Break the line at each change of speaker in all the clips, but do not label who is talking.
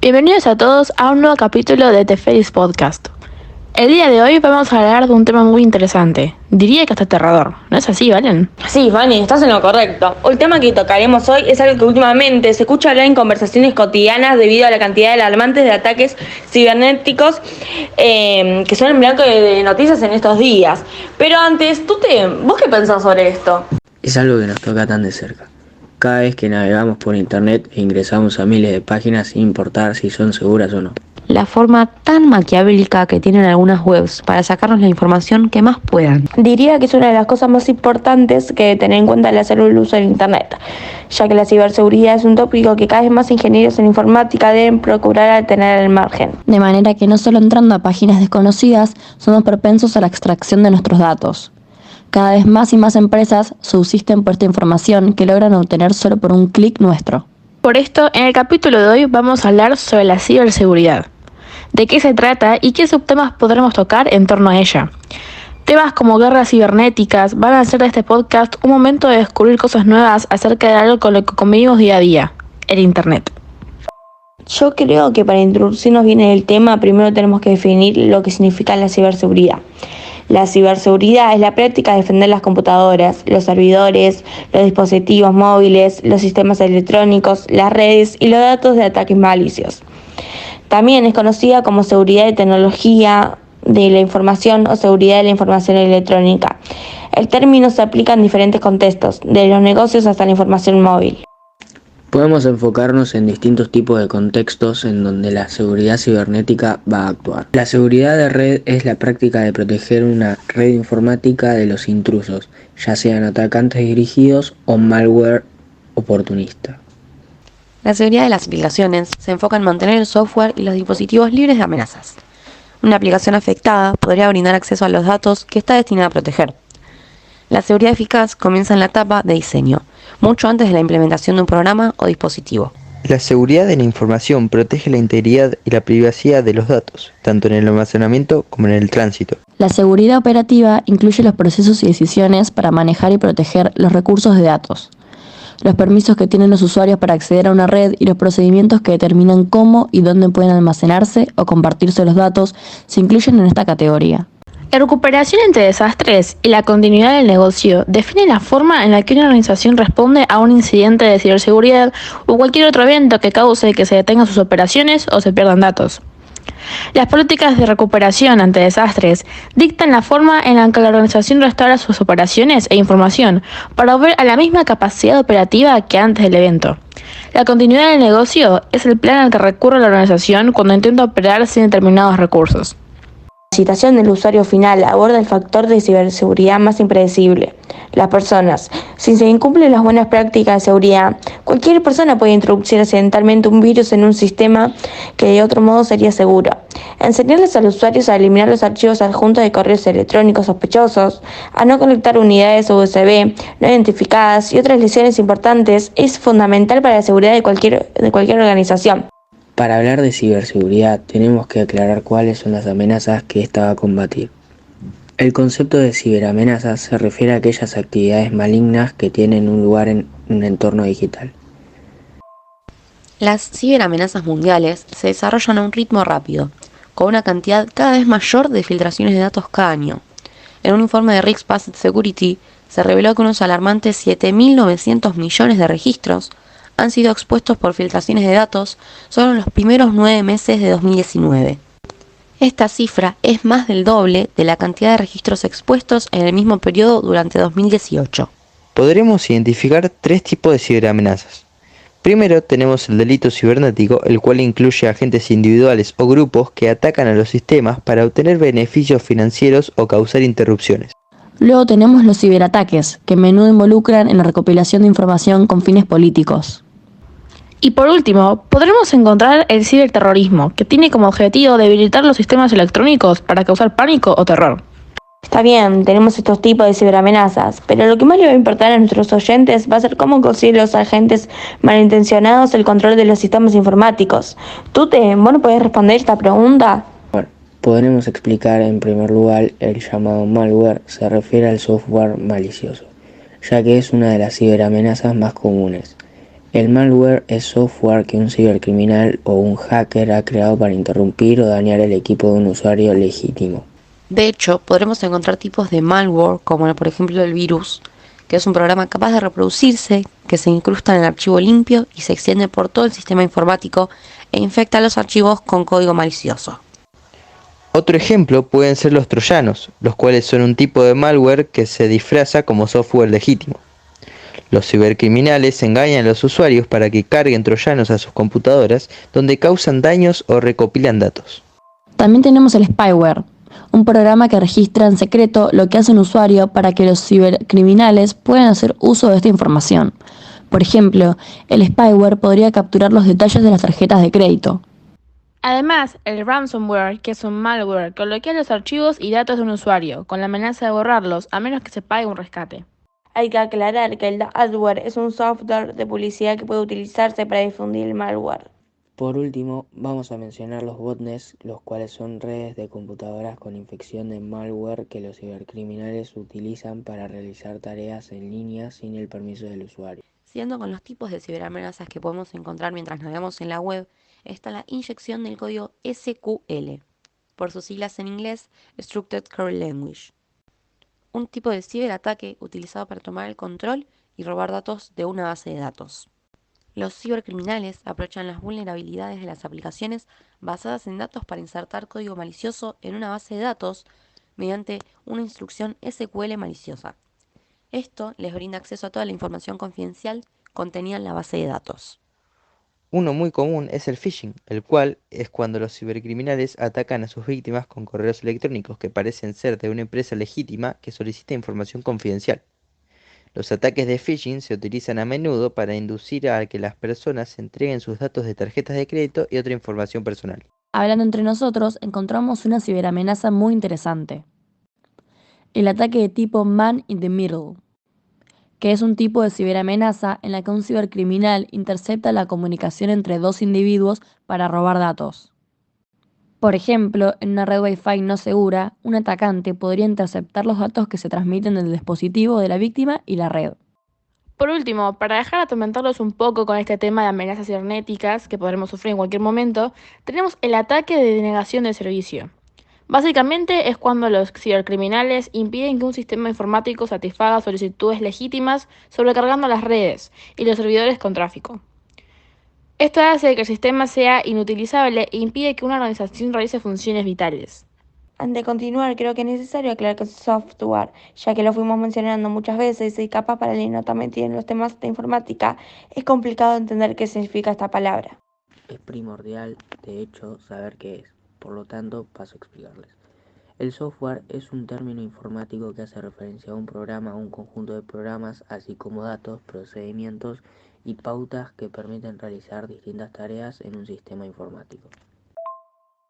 Bienvenidos a todos a un nuevo capítulo de The Feliz Podcast. El día de hoy vamos a hablar de un tema muy interesante, diría que hasta aterrador, ¿no es así, Valen?
Sí, Fanny, estás en lo correcto. El tema que tocaremos hoy es algo que últimamente se escucha hablar en conversaciones cotidianas debido a la cantidad alarmantes de ataques cibernéticos que son en blanco de noticias en estos días. Pero antes, ¿vos qué pensás sobre esto?
Es algo que nos toca tan de cerca. Cada vez que navegamos por internet e ingresamos a miles de páginas sin importar si son seguras o no.
La forma tan maquiavélica que tienen algunas webs para sacarnos la información que más puedan.
Diría que es una de las cosas más importantes que tener en cuenta al hacer el uso del internet, ya que la ciberseguridad es un tópico que cada vez más ingenieros en informática deben procurar tener al margen.
De manera que no solo entrando a páginas desconocidas, somos propensos a la extracción de nuestros datos. Cada vez más y más empresas subsisten por esta información que logran obtener solo por un clic nuestro.
Por esto, en el capítulo de hoy vamos a hablar sobre la ciberseguridad. ¿De qué se trata y qué subtemas podremos tocar en torno a ella? Temas como guerras cibernéticas van a hacer de este podcast un momento de descubrir cosas nuevas acerca de algo con lo que convivimos día a día, el internet.
Yo creo que para introducirnos bien en el tema, primero tenemos que definir lo que significa la ciberseguridad. La ciberseguridad es la práctica de defender las computadoras, los servidores, los dispositivos móviles, los sistemas electrónicos, las redes y los datos de ataques malicios. También es conocida como seguridad de tecnología de la información o seguridad de la información electrónica. El término se aplica en diferentes contextos, de los negocios hasta la información móvil.
Podemos enfocarnos en distintos tipos de contextos en donde la seguridad cibernética va a actuar. La seguridad de red es la práctica de proteger una red informática de los intrusos, ya sean atacantes dirigidos o malware oportunista.
La seguridad de las aplicaciones se enfoca en mantener el software y los dispositivos libres de amenazas. Una aplicación afectada podría brindar acceso a los datos que está destinada a proteger. La seguridad eficaz comienza en la etapa de diseño, mucho antes de la implementación de un programa o dispositivo.
La seguridad de la información protege la integridad y la privacidad de los datos, tanto en el almacenamiento como en el tránsito.
La seguridad operativa incluye los procesos y decisiones para manejar y proteger los recursos de datos, los permisos que tienen los usuarios para acceder a una red y los procedimientos que determinan cómo y dónde pueden almacenarse o compartirse los datos se incluyen en esta categoría.
La recuperación ante desastres y la continuidad del negocio define la forma en la que una organización responde a un incidente de ciberseguridad o cualquier otro evento que cause que se detengan sus operaciones o se pierdan datos. Las políticas de recuperación ante desastres dictan la forma en la que la organización restaura sus operaciones e información para volver a la misma capacidad operativa que antes del evento. La continuidad del negocio es el plan al que recurre la organización cuando intenta operar sin determinados recursos.
La situación del usuario final aborda el factor de ciberseguridad más impredecible, las personas. Si se incumplen las buenas prácticas de seguridad, cualquier persona puede introducir accidentalmente un virus en un sistema que de otro modo sería seguro. Enseñarles a los usuarios a eliminar los archivos adjuntos de correos electrónicos sospechosos, a no conectar unidades USB no identificadas y otras lecciones importantes es fundamental para la seguridad de cualquier organización.
Para hablar de ciberseguridad tenemos que aclarar cuáles son las amenazas que ésta va a combatir. El concepto de ciberamenazas se refiere a aquellas actividades malignas que tienen un lugar en un entorno digital.
Las ciberamenazas mundiales se desarrollan a un ritmo rápido, con una cantidad cada vez mayor de filtraciones de datos cada año. En un informe de Risk Based Security se reveló que unos alarmantes 7.900 millones de registros han sido expuestos por filtraciones de datos solo en los primeros 9 meses de 2019. Esta cifra es más del doble de la cantidad de registros expuestos en el mismo periodo durante 2018.
Podremos identificar 3 tipos de ciberamenazas. Primero tenemos el delito cibernético, el cual incluye agentes individuales o grupos que atacan a los sistemas para obtener beneficios financieros o causar interrupciones.
Luego tenemos los ciberataques, que a menudo involucran en la recopilación de información con fines políticos.
Y por último, podremos encontrar el ciberterrorismo, que tiene como objetivo debilitar los sistemas electrónicos para causar pánico o terror.
Está bien, tenemos estos tipos de ciberamenazas, pero lo que más le va a importar a nuestros oyentes va a ser cómo consiguen los agentes malintencionados el control de los sistemas informáticos. ¿Vos no podés responder esta pregunta?
Bueno, podremos explicar en primer lugar el llamado malware se refiere al software malicioso, ya que es una de las ciberamenazas más comunes. El malware es software que un cibercriminal o un hacker ha creado para interrumpir o dañar el equipo de un usuario legítimo.
De hecho, podremos encontrar tipos de malware, como por ejemplo el virus, que es un programa capaz de reproducirse, que se incrusta en el archivo limpio y se extiende por todo el sistema informático e infecta los archivos con código malicioso.
Otro ejemplo pueden ser los troyanos, los cuales son un tipo de malware que se disfraza como software legítimo. Los cibercriminales engañan a los usuarios para que carguen troyanos a sus computadoras, donde causan daños o recopilan datos.
También tenemos el spyware, un programa que registra en secreto lo que hace un usuario para que los cibercriminales puedan hacer uso de esta información. Por ejemplo, el spyware podría capturar los detalles de las tarjetas de crédito. Además, el ransomware, que es un malware que bloquea los archivos y datos de un usuario, con la amenaza de borrarlos a menos que se pague un rescate.
Hay que aclarar que el adware es un software de publicidad que puede utilizarse para difundir el malware.
Por último, vamos a mencionar los botnets, los cuales son redes de computadoras con infección de malware que los cibercriminales utilizan para realizar tareas en línea sin el permiso del usuario.
Siguiendo con los tipos de ciberamenazas que podemos encontrar mientras navegamos en la web, está la inyección del código SQL, por sus siglas en inglés, Structured Query Language. Un tipo de ciberataque utilizado para tomar el control y robar datos de una base de datos. Los cibercriminales aprovechan las vulnerabilidades de las aplicaciones basadas en datos para insertar código malicioso en una base de datos mediante una instrucción SQL maliciosa. Esto les brinda acceso a toda la información confidencial contenida en la base de datos.
Uno muy común es el phishing, el cual es cuando los cibercriminales atacan a sus víctimas con correos electrónicos que parecen ser de una empresa legítima que solicita información confidencial. Los ataques de phishing se utilizan a menudo para inducir a que las personas entreguen sus datos de tarjetas de crédito y otra información personal.
Hablando entre nosotros, encontramos una ciberamenaza muy interesante. El ataque de tipo Man in the Middle, que es un tipo de ciberamenaza en la que un cibercriminal intercepta la comunicación entre dos individuos para robar datos. Por ejemplo, en una red Wi-Fi no segura, un atacante podría interceptar los datos que se transmiten del dispositivo de la víctima y la red. Por último, para dejar de atormentarlos un poco con este tema de amenazas cibernéticas que podremos sufrir en cualquier momento, tenemos el ataque de denegación de servicio. Básicamente es cuando los cibercriminales impiden que un sistema informático satisfaga solicitudes legítimas sobrecargando las redes y los servidores con tráfico. Esto hace que el sistema sea inutilizable e impide que una organización realice funciones vitales.
Antes de continuar, creo que es necesario aclarar que es software, ya que lo fuimos mencionando muchas veces y capaz para alguien no está metido en los temas de informática, es complicado entender qué significa esta palabra.
Es primordial, de hecho, saber qué es, por lo tanto, paso a explicarles. El software es un término informático que hace referencia a un programa o un conjunto de programas, así como datos, procedimientos y pautas que permiten realizar distintas tareas en un sistema informático.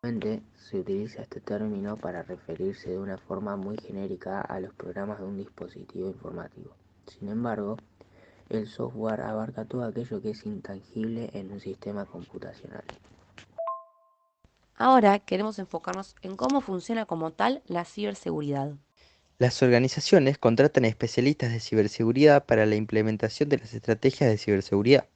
Normalmente se utiliza este término para referirse de una forma muy genérica a los programas de un dispositivo informático. Sin embargo, el software abarca todo aquello que es intangible en un sistema computacional.
Ahora queremos enfocarnos en cómo funciona como tal la ciberseguridad.
Las organizaciones contratan especialistas de ciberseguridad para la implementación de las estrategias de ciberseguridad.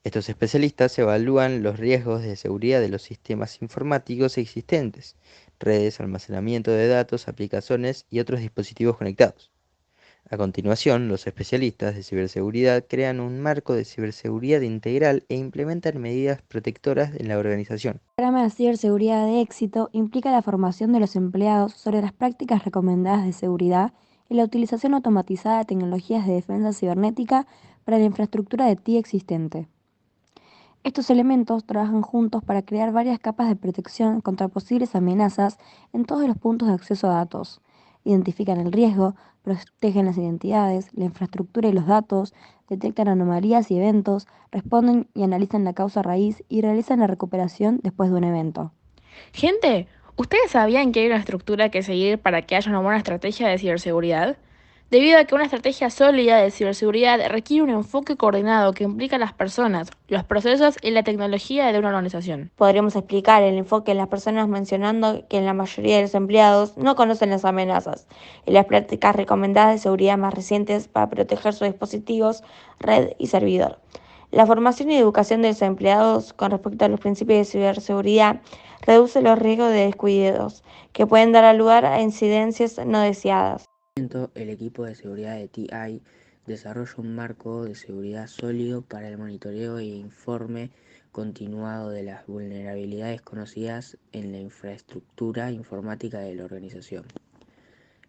Estos especialistas evalúan los riesgos de seguridad de los sistemas informáticos existentes, redes, almacenamiento de datos, aplicaciones y otros dispositivos conectados. A continuación, los especialistas de ciberseguridad crean un marco de ciberseguridad integral e implementan medidas protectoras en la organización.
El programa de ciberseguridad de éxito implica la formación de los empleados sobre las prácticas recomendadas de seguridad y la utilización automatizada de tecnologías de defensa cibernética para la infraestructura de TI existente. Estos elementos trabajan juntos para crear varias capas de protección contra posibles amenazas en todos los puntos de acceso a datos. Identifican el riesgo, protegen las identidades, la infraestructura y los datos, detectan anomalías y eventos, responden y analizan la causa raíz y realizan la recuperación después de un evento.
Gente, ¿ustedes sabían que hay una estructura que seguir para que haya una buena estrategia de ciberseguridad? Debido a que una estrategia sólida de ciberseguridad requiere un enfoque coordinado que implica a las personas, los procesos y la tecnología de una organización.
Podríamos explicar el enfoque en las personas mencionando que la mayoría de los empleados no conocen las amenazas y las prácticas recomendadas de seguridad más recientes para proteger sus dispositivos, red y servidor. La formación y educación de los empleados con respecto a los principios de ciberseguridad reduce los riesgos de descuidos, que pueden dar lugar a incidencias no deseadas.
El equipo de seguridad de TI desarrolla un marco de seguridad sólido para el monitoreo e informe continuado de las vulnerabilidades conocidas en la infraestructura informática de la organización.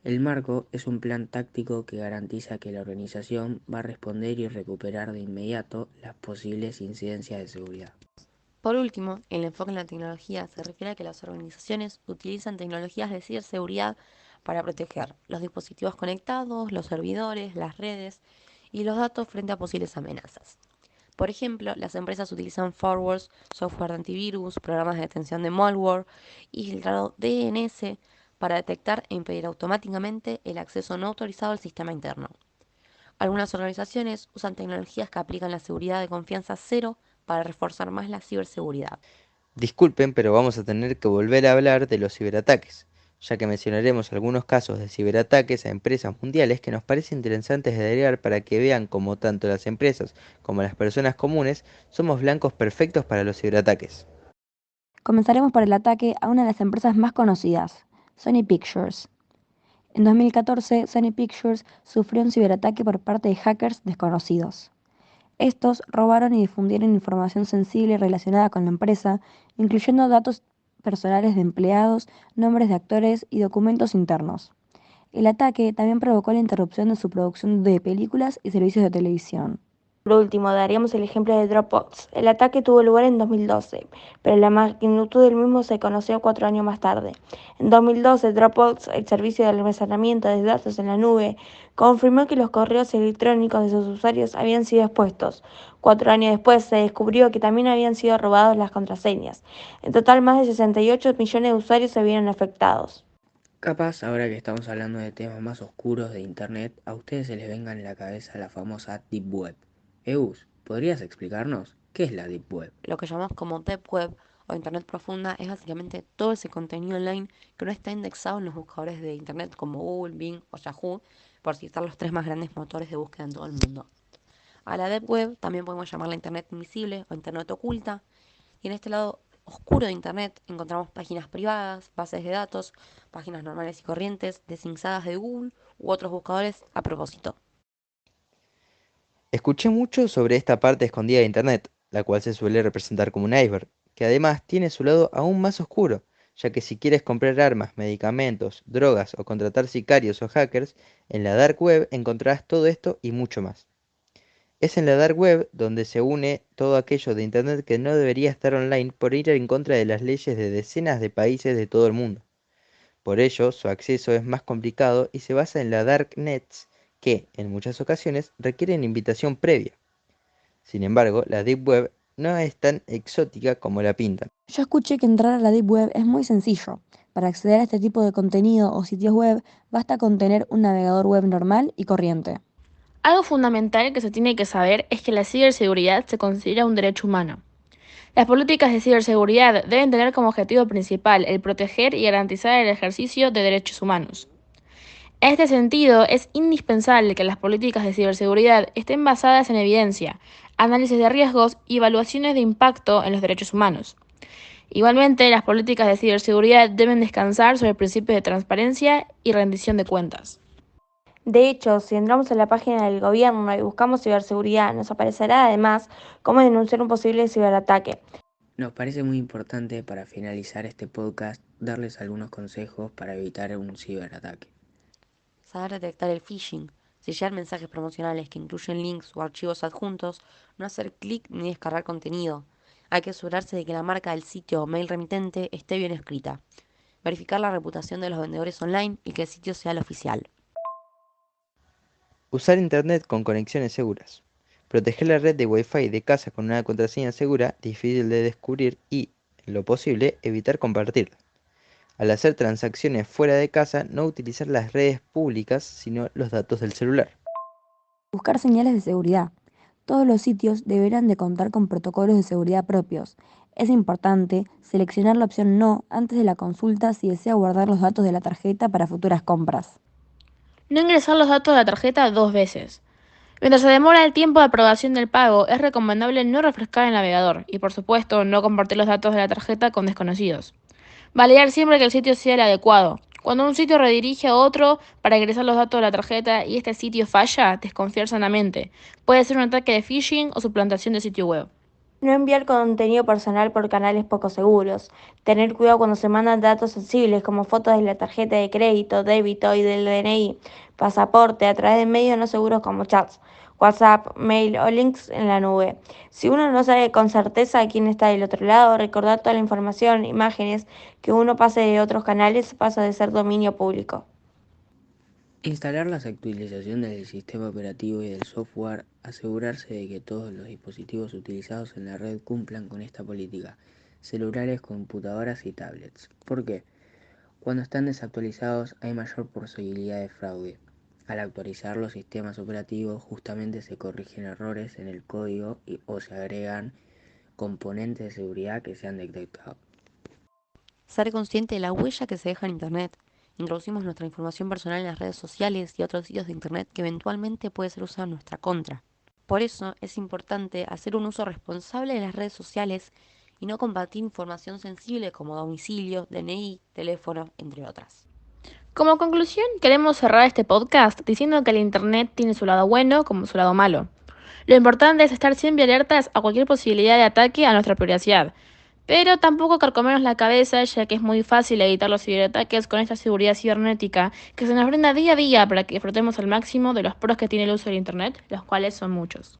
El marco es un plan táctico que garantiza que la organización va a responder y recuperar de inmediato las posibles incidencias de seguridad.
Por último, el enfoque en la tecnología se refiere a que las organizaciones utilizan tecnologías de ciberseguridad para proteger los dispositivos conectados, los servidores, las redes y los datos frente a posibles amenazas. Por ejemplo, las empresas utilizan firewalls, software de antivirus, programas de detección de malware y filtrado DNS para detectar e impedir automáticamente el acceso no autorizado al sistema interno. Algunas organizaciones usan tecnologías que aplican la seguridad de confianza cero para reforzar más la ciberseguridad.
Disculpen, pero vamos a tener que volver a hablar de los ciberataques, ya que mencionaremos algunos casos de ciberataques a empresas mundiales que nos parecen interesantes de agregar para que vean cómo tanto las empresas como las personas comunes somos blancos perfectos para los ciberataques.
Comenzaremos por el ataque a una de las empresas más conocidas, Sony Pictures. En 2014, Sony Pictures sufrió un ciberataque por parte de hackers desconocidos. Estos robaron y difundieron información sensible relacionada con la empresa, incluyendo datos personales de empleados, nombres de actores y documentos internos. El ataque también provocó la interrupción de su producción de películas y servicios de televisión.
Por último, daríamos el ejemplo de Dropbox. El ataque tuvo lugar en 2012, pero la magnitud del mismo se conoció 4 años más tarde. En 2012, Dropbox, el servicio de almacenamiento de datos en la nube, confirmó que los correos electrónicos de sus usuarios habían sido expuestos. 4 años después, se descubrió que también habían sido robados las contraseñas. En total, más de 68 millones de usuarios se vieron afectados.
Capaz, ahora que estamos hablando de temas más oscuros de Internet, a ustedes se les venga en la cabeza la famosa Deep Web. Eus, ¿podrías explicarnos qué es la Deep Web?
Lo que llamamos como Deep Web o Internet profunda es básicamente todo ese contenido online que no está indexado en los buscadores de Internet como Google, Bing o Yahoo, por citar los 3 más grandes motores de búsqueda en todo el mundo. A la Deep Web también podemos llamarla Internet invisible o Internet oculta, y en este lado oscuro de Internet encontramos páginas privadas, bases de datos, páginas normales y corrientes, desindexadas de Google u otros buscadores a propósito.
Escuché mucho sobre esta parte escondida de Internet, la cual se suele representar como un iceberg, que además tiene su lado aún más oscuro, ya que si quieres comprar armas, medicamentos, drogas o contratar sicarios o hackers, en la Dark Web encontrarás todo esto y mucho más. Es en la Dark Web donde se une todo aquello de Internet que no debería estar online por ir en contra de las leyes de decenas de países de todo el mundo. Por ello, su acceso es más complicado y se basa en la Darknets, que, en muchas ocasiones, requieren invitación previa. Sin embargo, la Deep Web no es tan exótica como la pintan.
Yo escuché que entrar a la Deep Web es muy sencillo. Para acceder a este tipo de contenido o sitios web, basta con tener un navegador web normal y corriente.
Algo fundamental que se tiene que saber es que la ciberseguridad se considera un derecho humano. Las políticas de ciberseguridad deben tener como objetivo principal el proteger y garantizar el ejercicio de derechos humanos. En este sentido, es indispensable que las políticas de ciberseguridad estén basadas en evidencia, análisis de riesgos y evaluaciones de impacto en los derechos humanos. Igualmente, las políticas de ciberseguridad deben descansar sobre principios de transparencia y rendición de cuentas.
De hecho, si entramos en la página del gobierno y buscamos ciberseguridad, nos aparecerá además cómo denunciar un posible ciberataque.
Nos parece muy importante para finalizar este podcast darles algunos consejos para evitar un ciberataque.
Saber detectar el phishing, sellar mensajes promocionales que incluyen links o archivos adjuntos, no hacer clic ni descargar contenido. Hay que asegurarse de que la marca del sitio o mail remitente esté bien escrita. Verificar la reputación de los vendedores online y que el sitio sea el oficial.
Usar Internet con conexiones seguras. Proteger la red de Wi-Fi de casa con una contraseña segura, difícil de descubrir y, en lo posible, evitar compartirla. Al hacer transacciones fuera de casa, no utilizar las redes públicas, sino los datos del celular.
Buscar señales de seguridad. Todos los sitios deberán de contar con protocolos de seguridad propios. Es importante seleccionar la opción No antes de la consulta si desea guardar los datos de la tarjeta para futuras compras.
No ingresar los datos de la tarjeta 2 veces. Mientras se demora el tiempo de aprobación del pago, es recomendable no refrescar el navegador y, por supuesto, no compartir los datos de la tarjeta con desconocidos. Validar siempre que el sitio sea el adecuado. Cuando un sitio redirige a otro para ingresar los datos de la tarjeta y este sitio falla, desconfiar sanamente. Puede ser un ataque de phishing o suplantación de sitio web.
No enviar contenido personal por canales poco seguros. Tener cuidado cuando se mandan datos sensibles como fotos de la tarjeta de crédito, débito y del DNI, pasaporte a través de medios no seguros como chats, WhatsApp, mail o links en la nube. Si uno no sabe con certeza quién está del otro lado, recordar toda la información, imágenes que uno pase de otros canales pasa de ser dominio público.
Instalar las actualizaciones del sistema operativo y del software, asegurarse de que todos los dispositivos utilizados en la red cumplan con esta política, celulares, computadoras y tablets. ¿Por qué? Cuando están desactualizados hay mayor posibilidad de fraude. Al actualizar los sistemas operativos justamente se corrigen errores en el código o se agregan componentes de seguridad que se han detectado.
Ser consciente de la huella que se deja en Internet. Introducimos nuestra información personal en las redes sociales y otros sitios de Internet que eventualmente puede ser usada en nuestra contra. Por eso es importante hacer un uso responsable de las redes sociales y no compartir información sensible como domicilio, DNI, teléfono, entre otras.
Como conclusión, queremos cerrar este podcast diciendo que el Internet tiene su lado bueno como su lado malo. Lo importante es estar siempre alertas a cualquier posibilidad de ataque a nuestra privacidad, pero tampoco carcomernos la cabeza, ya que es muy fácil evitar los ciberataques con esta seguridad cibernética que se nos brinda día a día para que disfrutemos al máximo de los pros que tiene el uso del Internet, los cuales son muchos.